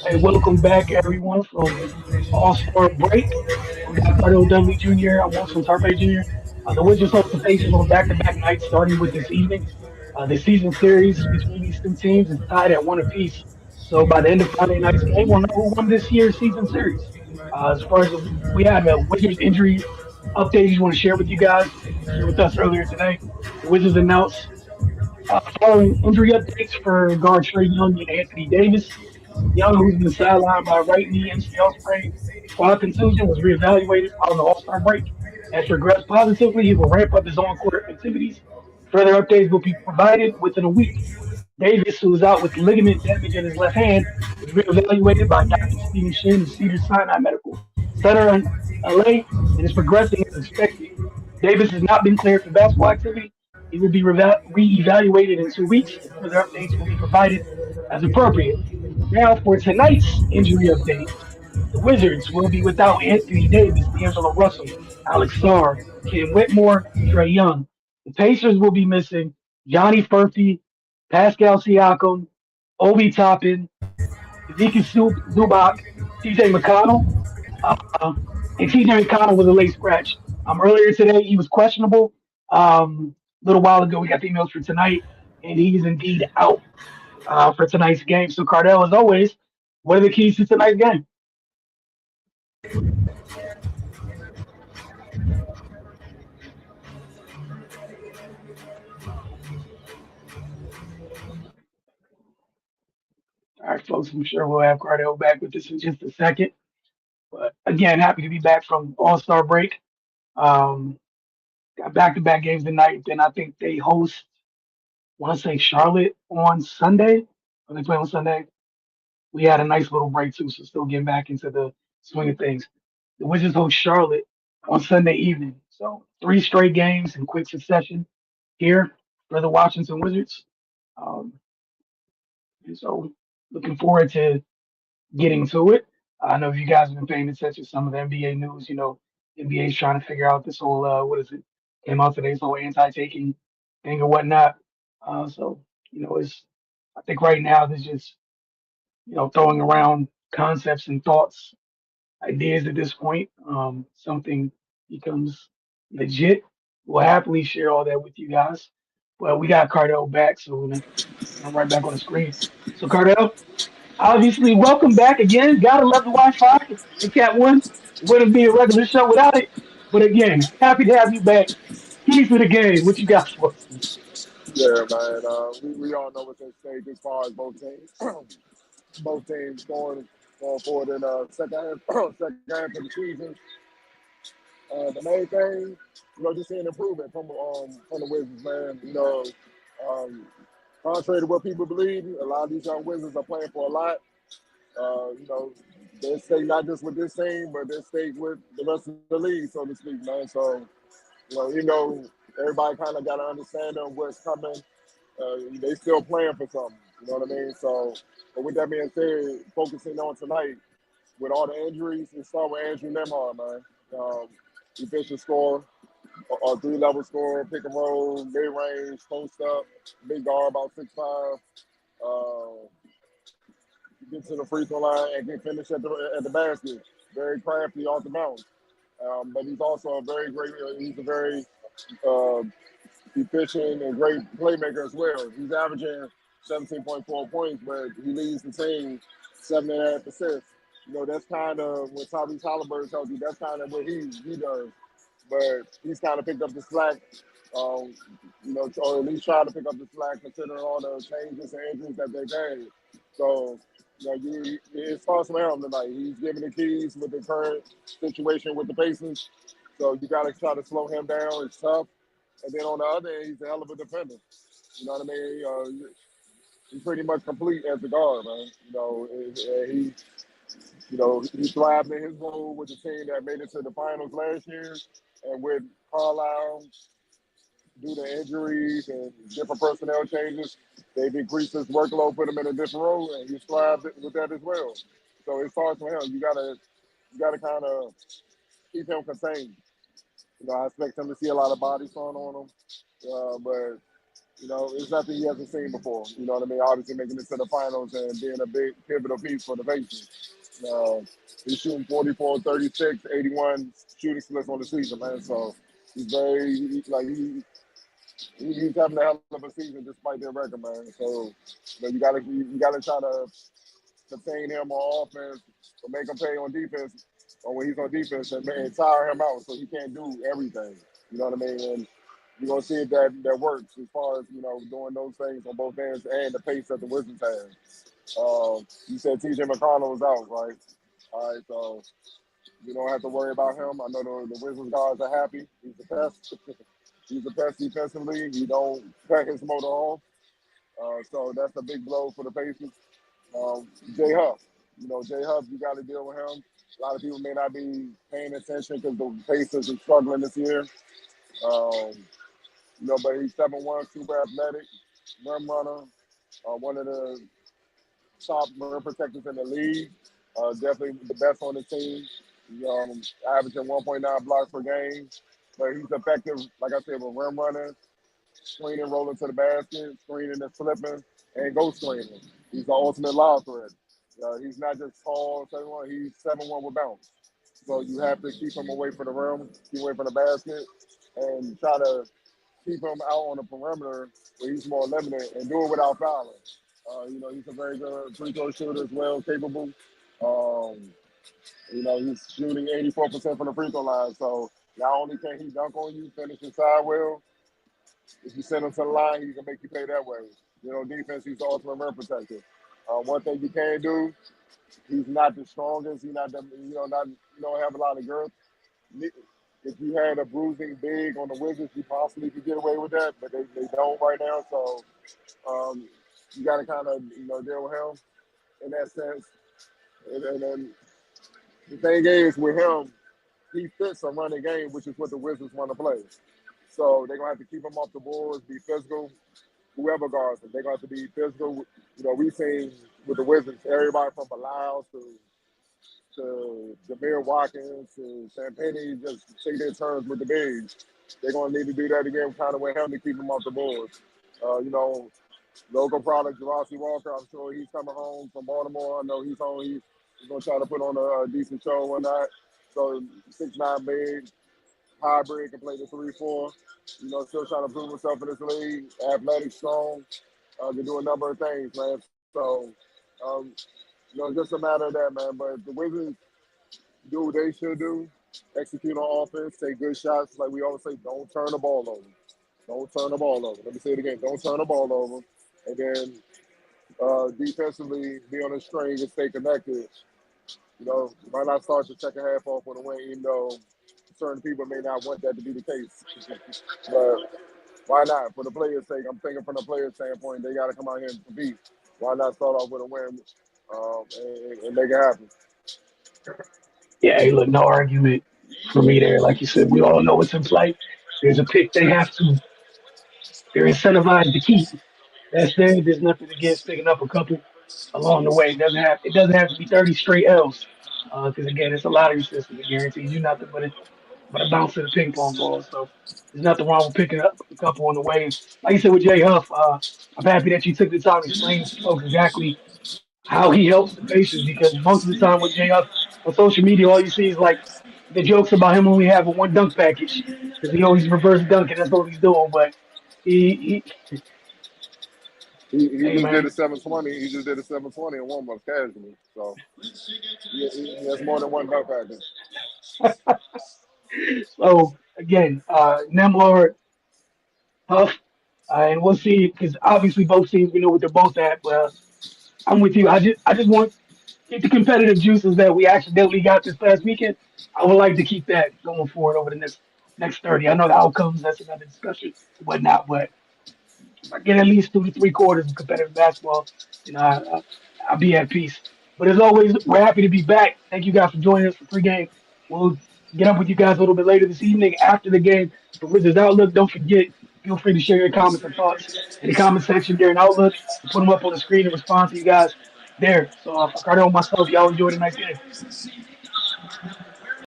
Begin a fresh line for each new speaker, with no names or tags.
Hey, welcome back, everyone, from All-Star break. We got Cardo Dudley Jr. I'm Wilson Tarpe Jr. The Wizards host the Pacers on back-to-back nights, starting with this evening. The season series between these two teams is tied at one apiece. So by the end of Friday night's game, we'll know who won this year's season series. As far as we had a Wizards injury update, just want to share with you guys, share with us earlier today. The Wizards announced following injury updates for guard Trey Young and Anthony Davis. Young, who's been sidelined by right knee MCL sprain, squad contusion, was reevaluated following the All-Star break. Has progressed positively. He will ramp up his on-court activities. Further updates will be provided within a week. Davis, who is out with ligament damage in his left hand, was reevaluated by Dr. Stephen Shin of Cedars-Sinai Medical Center in LA and is progressing as expected. Davis has not been cleared for basketball activity. He will be re-evaluated in 2 weeks, and further updates will be provided as appropriate. Now for tonight's injury update. The Wizards will be without Anthony Davis, D'Angelo Russell, Alex Sarr, Ken Whitmore, Trey Young. The Pacers will be missing Johnny Furphy, Pascal Siakam, Obi Toppin, Ezekiel Zubac, TJ McConnell, uh, and TJ McConnell was a late scratch. Earlier today, he was questionable. A little while ago, we got the emails for tonight, and he's indeed out for tonight's game. So, Cardell, as always, what are the keys to tonight's game? All right, folks, I'm sure we'll have Cardell back with us in just a second. But again, happy to be back from All Star break. Um, got back to back games tonight. Then I think they host, I want to say Charlotte on Sunday. When they play on Sunday, we had a nice little break too, so still getting back into the swing of things. The Wizards host Charlotte on Sunday evening. So three straight games in quick succession here for the Washington Wizards. Um, and so looking forward to getting to it. I know if you guys have been paying attention to some of the NBA news, NBA is trying to figure out this whole what is it? Came out today, this whole anti-taking thing or whatnot. So it's I think right now there's just throwing around concepts and thoughts, ideas at this point. Something becomes legit. We'll happily share all that with you guys. But we got Cardell back, so we're gonna get him right back on the screen. So Cardell, obviously, welcome back again. Gotta love the Wi-Fi in Cat One. Wouldn't be a regular show without it. But again, happy to have you back. Keys to the game. What you got for us?
Yeah, man. We all know what's at stake as far as both teams. Both teams going forward in second half, second half of the season. The main thing, just seeing improvement from the Wizards, man. Um, contrary to what people believe, a lot of these young Wizards are playing for a lot. They stay not just with this team, but they stay with the rest of the league, so to speak, man. So, everybody kind of got to understand of what's coming. They still playing for something. You know what I mean? So, but with that being said, focusing on tonight, with all the injuries, it start with Andrew Nemhard, man. Efficient score, a three-level score, pick and roll, mid-range, post up, big guard, about 6'5". Uh, get to the free throw line and can finish at the basket. Very crafty off the bounce. But he's also a very great. He's a very uh, efficient and great playmaker as well. He's averaging 17.4 points, but he leads the team 7.5 assists. That's kind of when Tyrese Halliburton tells you that's kind of what he does. But he's kind of picked up the slack, um, or at least trying to pick up the slack considering all the changes and injuries that they've had. So, it starts from him tonight. He's giving the keys with the current situation with the Pacers. So you got to try to slow him down. It's tough. And then on the other end, he's a hell of a defender. You know what I mean? He's pretty much complete as a guard, man. He thrived in his role with the team that made it to the finals last year, and with Carlisle, due to injuries and different personnel changes, they've increased his workload, put him in a different role, and he's thrived with that as well. So it starts with him. You gotta kind of keep him contained. I expect him to see a lot of body thrown on him, but It's nothing he hasn't seen before. You know what I mean? Obviously making it to the finals and being a big pivotal piece for the Pacers. Uh, he's shooting 44, 36, 81 shooting splits on the season, man. So he's he's having a hell of a season despite their record, man. So you gotta try to contain him on offense or make him pay on defense or when he's on defense and tire him out so he can't do everything. You know what I mean? And you're gonna see if that works as far as doing those things on both ends and the pace that the Wizards have. You said TJ McConnell was out, right? All right, so you don't have to worry about him. I know the Wizards guys are happy. He's the best. He's the best defensively. He don't cut his motor off. So that's a big blow for the Pacers. Jay Huff. Jay Huff, you got to deal with him. A lot of people may not be paying attention because the Pacers are struggling this year. Um, but he's 7'1", super athletic, rim runner, one of the top rim protectors in the league. Definitely the best on the team. Averaging 1.9 blocks per game. But he's effective, like I said, with rim running, screening, rolling to the basket, screening and slipping, and go screening. He's the ultimate lob threat. He's not just tall, 7'1", he's 7'1" with bounce. So you have to keep him away from the rim, keep away from the basket, and try to keep him out on the perimeter where he's more limited and do it without fouling. He's a very good free throw shooter as well, capable. Um, he's shooting 84% from the free throw line. So not only can he dunk on you, finish inside well, if you send him to the line, he can make you pay that way. Defense, he's the ultimate rim protector. One thing you can't do, he's not the strongest. He's not the, not don't have a lot of girth. If you had a bruising big on the Wizards, you possibly could get away with that, but they don't right now. So um, you got to kind of deal with him in that sense. And then the thing is with him, he fits a running game, which is what the Wizards want to play. So they're gonna have to keep him off the boards, be physical. Whoever guards him, they're gonna have to be physical. We've seen with the Wizards, everybody from Bilal to Jameer Watkins to Champagne just take their turns with the bigs. They're gonna need to do that again, kind of with him to keep him off the boards. Local product, Jarossi Walker. I'm sure he's coming home from Baltimore. I know he's home. He's gonna try to put on a decent show and whatnot. So 6'9" big, hybrid, can play the 3-4. Still trying to prove himself in this league. Athletic, strong, can do a number of things, man. So, um, just a matter of that, man. But the Wizards do what they should do, execute on offense, take good shots. Like we always say, don't turn the ball over. Don't turn the ball over. Let me say it again. Don't turn the ball over. And then defensively, be on the string and stay connected. You might not start the second half off with a win, even though certain people may not want that to be the case. But why not? For the players' sake, I'm thinking from the players' standpoint, they got to come out here and compete. Why not start off with a win and make it happen?
Yeah, hey, look, no argument for me there. Like you said, we all know what's in play. There's a pick they have to, they're incentivized to keep. That's there. There's nothing against picking up a couple along the way. It doesn't have to be 30 straight L's. Because again, it's a lottery system. It guarantees you nothing but a bounce of the ping pong ball. So there's nothing wrong with picking up a couple on the way. Like you said with Jay Huff, I'm happy that you took the time to explain to folks exactly how he helps the Pacers because most of the time with Jay Huff on social media, all you see is like the jokes about him only having one dunk package because he always reverse dunking. That's all he's doing. But he
He
hey
just did
man.
a 720. He just did a 720 in warm up casually. So he has more than one help package.
So again, Nemlor, Huff, and we'll see because obviously both teams we know what they're both at. But I'm with you. I just want get the competitive juices that we accidentally got this past weekend. I would like to keep that going forward over the next 30. I know the outcomes, that's another discussion, whatnot, but if I get at least 2 to 3 quarters of competitive basketball, I'll be at peace. But as always, we're happy to be back. Thank you guys for joining us for pregame. We'll get up with you guys a little bit later this evening after the game for Wizards Outlook. Don't forget, feel free to share your comments and thoughts in the comment section during Outlook. We'll put them up on the screen and respond to you guys there. So for Cardo and myself, y'all enjoy the night game.